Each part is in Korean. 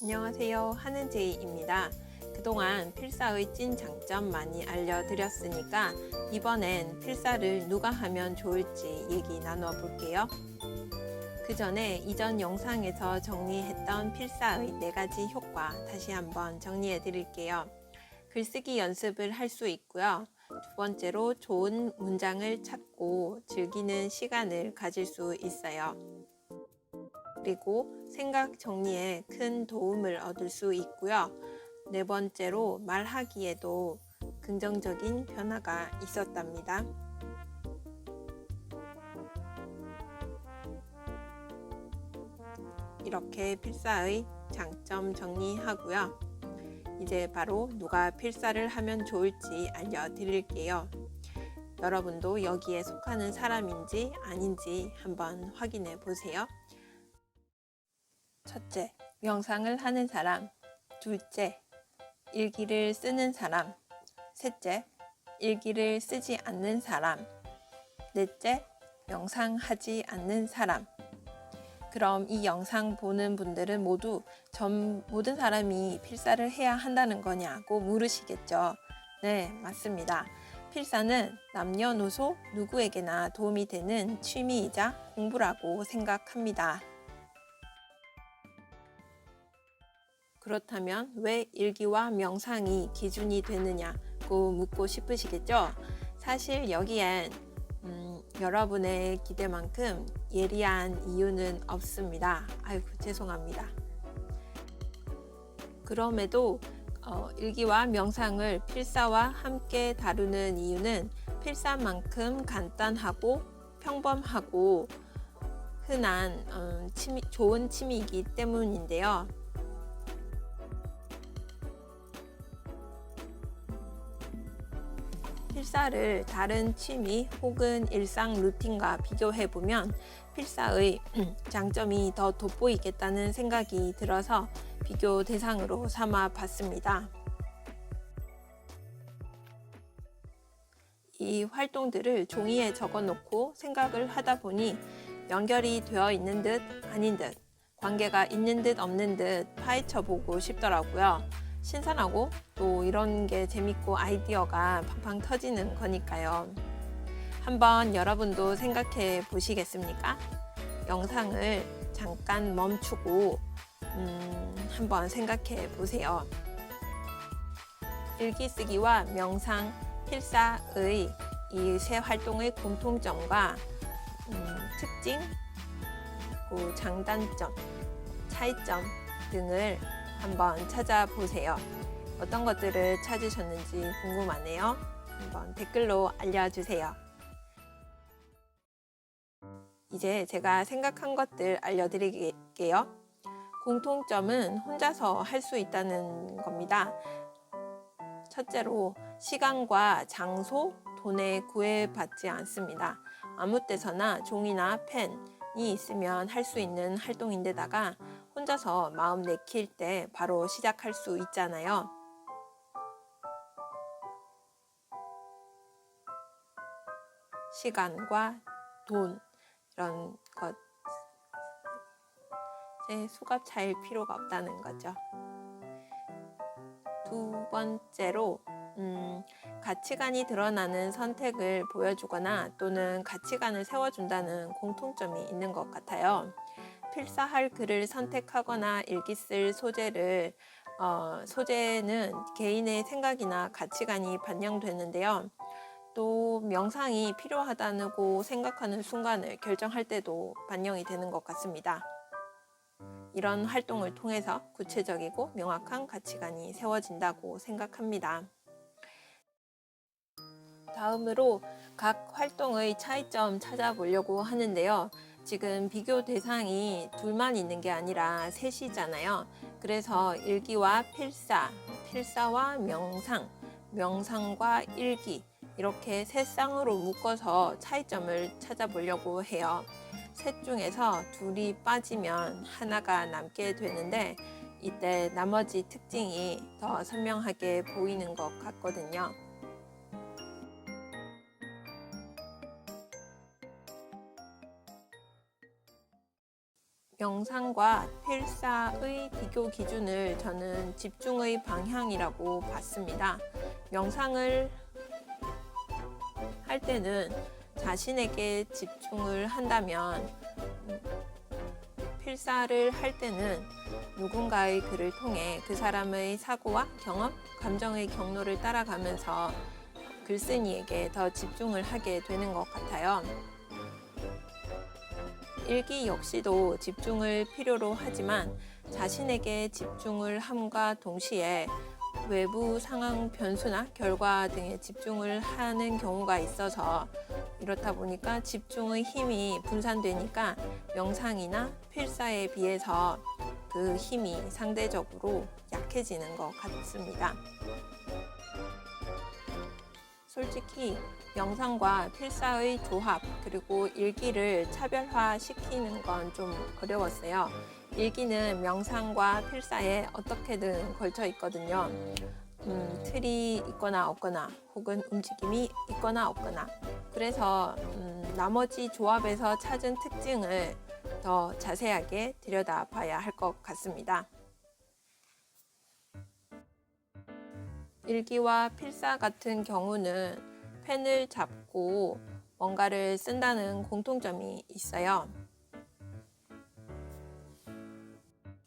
안녕하세요. 하는제이입니다. 그동안 필사의 찐 장점 많이 알려드렸으니까 이번엔 필사를 누가 하면 좋을지 얘기 나눠 볼게요. 그 전에 이전 영상에서 정리했던 필사의 4가지 효과 다시 한번 정리해 드릴게요. 글쓰기 연습을 할 수 있고요. 두 번째로 좋은 문장을 찾고 즐기는 시간을 가질 수 있어요. 그리고 생각 정리에 큰 도움을 얻을 수 있고요. 네 번째로 말하기에도 긍정적인 변화가 있었답니다. 이렇게 필사의 장점 정리하고요. 이제 바로 누가 필사를 하면 좋을지 알려드릴게요. 여러분도 여기에 속하는 사람인지 아닌지 한번 확인해 보세요. 첫째, 명상을 하는 사람. 둘째, 일기를 쓰는 사람. 셋째, 일기를 쓰지 않는 사람. 넷째, 명상하지 않는 사람. 그럼 이 영상 보는 분들은 모두 모든 사람이 필사를 해야 한다는 거냐고 물으시겠죠. 네, 맞습니다. 필사는 남녀노소 누구에게나 도움이 되는 취미이자 공부라고 생각합니다. 그렇다면 왜 일기와 명상이 기준이 되느냐고 묻고 싶으시겠죠? 사실 여기엔 여러분의 기대만큼 예리한 이유는 없습니다. 아이고 죄송합니다. 그럼에도 일기와 명상을 필사와 함께 다루는 이유는 필사만큼 간단하고 평범하고 흔한 좋은 취미이기 때문인데요. 필사를 다른 취미 혹은 일상 루틴과 비교해보면 필사의 장점이 더 돋보이겠다는 생각이 들어서 비교 대상으로 삼아 봤습니다. 이 활동들을 종이에 적어놓고 생각을 하다 보니 연결이 되어 있는 듯 아닌 듯, 관계가 있는 듯 없는 듯 파헤쳐 보고 싶더라고요. 신선하고 또 이런 게 재밌고 아이디어가 팡팡 터지는 거니까요. 한번 여러분도 생각해 보시겠습니까? 영상을 잠깐 멈추고 한번 생각해 보세요. 일기 쓰기와 명상, 필사의 이 세 활동의 공통점과 특징, 그리고 장단점, 차이점 등을 한번 찾아보세요. 어떤 것들을 찾으셨는지 궁금하네요. 한번 댓글로 알려주세요. 이제 제가 생각한 것들 알려드릴게요. 공통점은 혼자서 할 수 있다는 겁니다. 첫째로 시간과 장소, 돈에 구애받지 않습니다. 아무 때서나 종이나 펜이 있으면 할 수 있는 활동인데다가 혼자서 마음 내킬 때 바로 시작할 수 있잖아요. 시간과 돈 이런 것 수갑 차일 필요가 없다는 거죠. 두 번째로 가치관이 드러나는 선택을 보여주거나 또는 가치관을 세워준다는 공통점이 있는 것 같아요. 필사할 글을 선택하거나 일기 쓸 소재는 개인의 생각이나 가치관이 반영되는데요. 또 명상이 필요하다고 생각하는 순간을 결정할 때도 반영이 되는 것 같습니다. 이런 활동을 통해서 구체적이고 명확한 가치관이 세워진다고 생각합니다. 다음으로 각 활동의 차이점 찾아보려고 하는데요. 지금 비교 대상이 둘만 있는 게 아니라 셋이잖아요. 그래서 일기와 필사, 필사와 명상, 명상과 일기 이렇게 세 쌍으로 묶어서 차이점을 찾아보려고 해요. 셋 중에서 둘이 빠지면 하나가 남게 되는데 이때 나머지 특징이 더 선명하게 보이는 것 같거든요. 명상과 필사의 비교 기준을 저는 집중의 방향이라고 봤습니다. 명상을 할 때는 자신에게 집중을 한다면, 필사를 할 때는 누군가의 글을 통해 그 사람의 사고와 경험, 감정의 경로를 따라가면서 글쓴이에게 더 집중을 하게 되는 것 같아요. 일기 역시도 집중을 필요로 하지만 자신에게 집중을 함과 동시에 외부 상황 변수나 결과 등에 집중을 하는 경우가 있어서, 이렇다 보니까 집중의 힘이 분산되니까 명상이나 필사에 비해서 그 힘이 상대적으로 약해지는 것 같습니다. 솔직히 명상과 필사의 조합 그리고 일기를 차별화시키는 건 좀 어려웠어요. 일기는 명상과 필사에 어떻게든 걸쳐 있거든요. 틀이 있거나 없거나 혹은 움직임이 있거나 없거나, 그래서 나머지 조합에서 찾은 특징을 더 자세하게 들여다봐야 할 것 같습니다. 일기와 필사 같은 경우는 펜을 잡고 뭔가를 쓴다는 공통점이 있어요.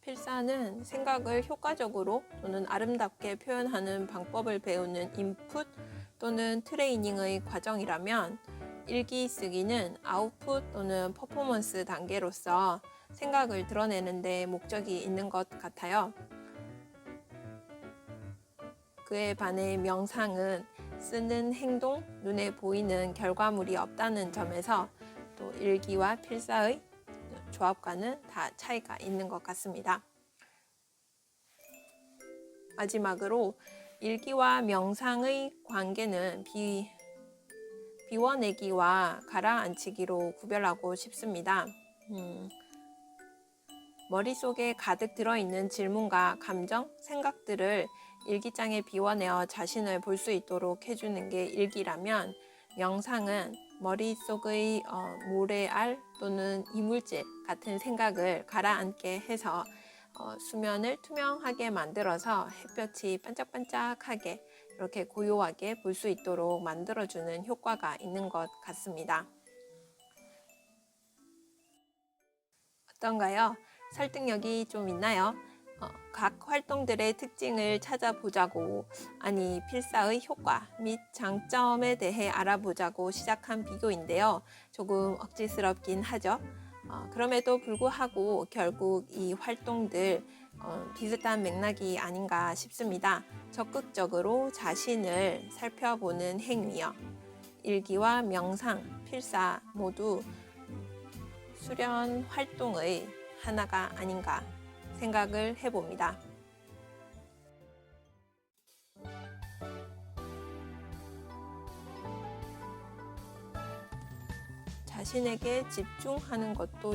필사는 생각을 효과적으로 또는 아름답게 표현하는 방법을 배우는 인풋 또는 트레이닝의 과정이라면, 일기 쓰기는 아웃풋 또는 퍼포먼스 단계로서 생각을 드러내는 데 목적이 있는 것 같아요. 그에 반해 명상은 쓰는 행동, 눈에 보이는 결과물이 없다는 점에서 또 일기와 필사의 조합과는 다 차이가 있는 것 같습니다. 마지막으로 일기와 명상의 관계는 비워내기와 가라앉히기로 구별하고 싶습니다. 머릿속에 가득 들어있는 질문과 감정, 생각들을 일기장에 비워내어 자신을 볼 수 있도록 해주는 게 일기라면, 명상은 머릿속의 모래알 또는 이물질 같은 생각을 가라앉게 해서 수면을 투명하게 만들어서 햇볕이 반짝반짝하게 이렇게 고요하게 볼 수 있도록 만들어주는 효과가 있는 것 같습니다. 어떤가요? 설득력이 좀 있나요? 각 활동들의 특징을 찾아보자고, 아니 필사의 효과 및 장점에 대해 알아보자고 시작한 비교인데요. 조금 억지스럽긴 하죠. 그럼에도 불구하고 결국 이 활동들 비슷한 맥락이 아닌가 싶습니다. 적극적으로 자신을 살펴보는 행위요. 일기와 명상, 필사 모두 수련 활동의 하나가 아닌가 생각을 해봅니다. 자신에게 집중하는 것도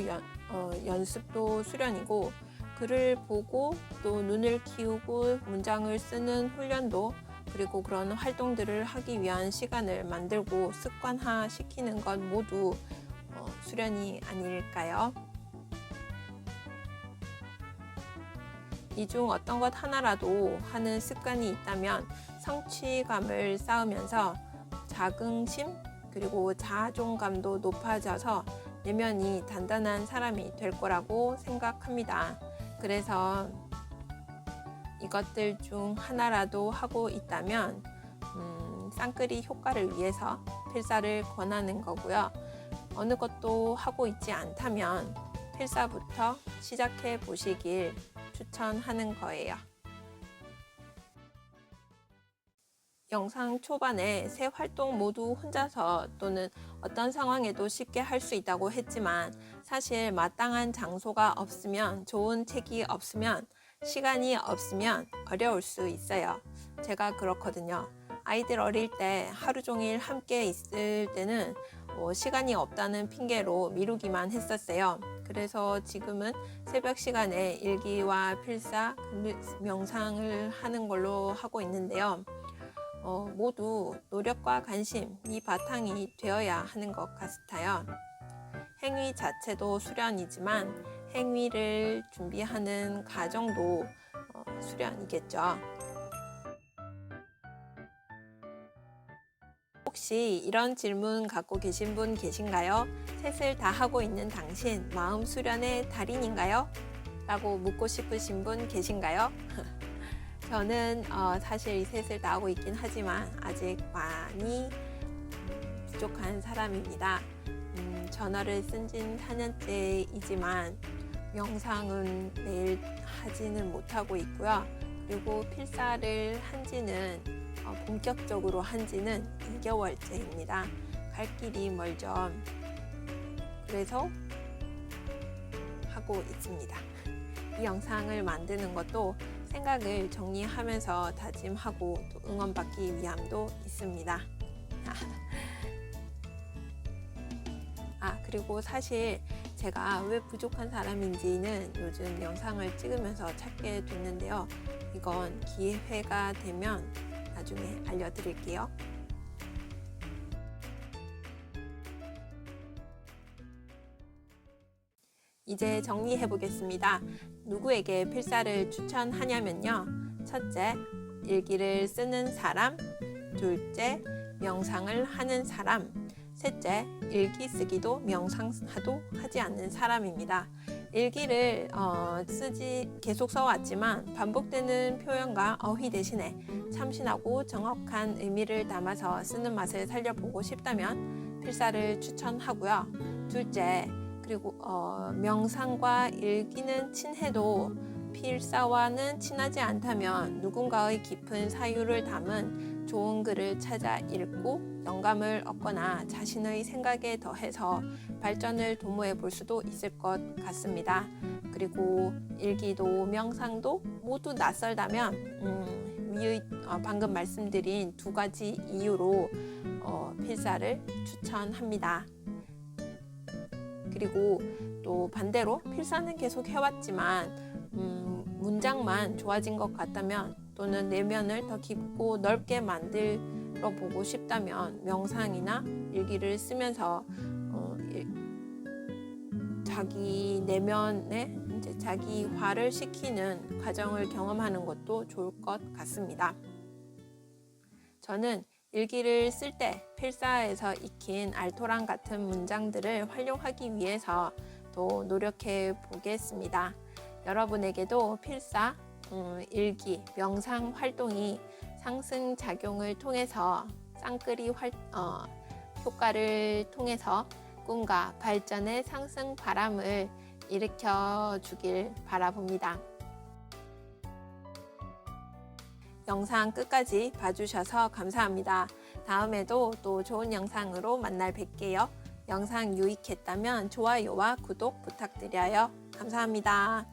연습도 수련이고, 글을 보고 또 눈을 키우고 문장을 쓰는 훈련도, 그리고 그런 활동들을 하기 위한 시간을 만들고 습관화 시키는 것 모두 수련이 아닐까요? 이 중 어떤 것 하나라도 하는 습관이 있다면 성취감을 쌓으면서 자긍심 그리고 자존감도 높아져서 내면이 단단한 사람이 될 거라고 생각합니다. 그래서 이것들 중 하나라도 하고 있다면 쌍끌이 효과를 위해서 필사를 권하는 거고요. 어느 것도 하고 있지 않다면 필사부터 시작해 보시길 추천하는 거예요. 영상 초반에 새 활동 모두 혼자서 또는 어떤 상황에도 쉽게 할 수 있다고 했지만, 사실 마땅한 장소가 없으면, 좋은 책이 없으면, 시간이 없으면 어려울 수 있어요. 제가 그렇거든요. 아이들 어릴 때 하루 종일 함께 있을 때는 시간이 없다는 핑계로 미루기만 했었어요. 그래서 지금은 새벽 시간에 일기와 필사, 명상을 하는 걸로 하고 있는데요. 모두 노력과 관심이 바탕이 되어야 하는 것 같아요. 행위 자체도 수련이지만 행위를 준비하는 과정도 수련이겠죠. 혹시 이런 질문 갖고 계신 분 계신가요? 셋을 다 하고 있는 당신 마음 수련의 달인인가요? 라고 묻고 싶으신 분 계신가요? 저는 사실 이 셋을 다 하고 있긴 하지만 아직 많이 부족한 사람입니다. 전어를 쓴 지는 4년째이지만 명상은 매일 하지는 못하고 있고요. 그리고 필사를 한 지는 본격적으로 한 지는 2개월째입니다. 갈 길이 멀죠. 그래서 하고 있습니다. 이 영상을 만드는 것도 생각을 정리하면서 다짐하고 또 응원받기 위함도 있습니다. 그리고 사실 제가 왜 부족한 사람인지는 요즘 영상을 찍으면서 찾게 됐는데요. 이건 기회가 되면 나중에 알려드릴게요. 이제 정리해 보겠습니다. 누구에게 필사를 추천하냐면요. 첫째, 일기를 쓰는 사람. 둘째, 명상을 하는 사람. 셋째, 일기 쓰기도 명상도 하지 않는 사람입니다. 일기를 계속 써왔지만 반복되는 표현과 어휘 대신에 참신하고 정확한 의미를 담아서 쓰는 맛을 살려보고 싶다면 필사를 추천하고요. 둘째, 그리고 명상과 일기는 친해도 필사와는 친하지 않다면 누군가의 깊은 사유를 담은 좋은 글을 찾아 읽고 영감을 얻거나 자신의 생각에 더해서 발전을 도모해 볼 수도 있을 것 같습니다. 그리고 일기도 명상도 모두 낯설다면 위의 방금 말씀드린 두 가지 이유로 필사를 추천합니다. 그리고 또 반대로 필사는 계속 해왔지만 문장만 좋아진 것 같다면 또는 내면을 더 깊고 넓게 만들어 보고 싶다면 명상이나 일기를 쓰면서 자기 내면에 이제 자기화를 시키는 과정을 경험하는 것도 좋을 것 같습니다. 저는 일기를 쓸 때 필사에서 익힌 알토란 같은 문장들을 활용하기 위해서 또 노력해 보겠습니다. 여러분에게도 필사, 일기, 명상 활동이 상승작용을 통해서 쌍끌이 효과를 통해서 꿈과 발전의 상승 바람을 일으켜 주길 바라봅니다. 영상 끝까지 봐주셔서 감사합니다. 다음에도 또 좋은 영상으로 만날 뵐게요. 영상 유익했다면 좋아요와 구독 부탁드려요. 감사합니다.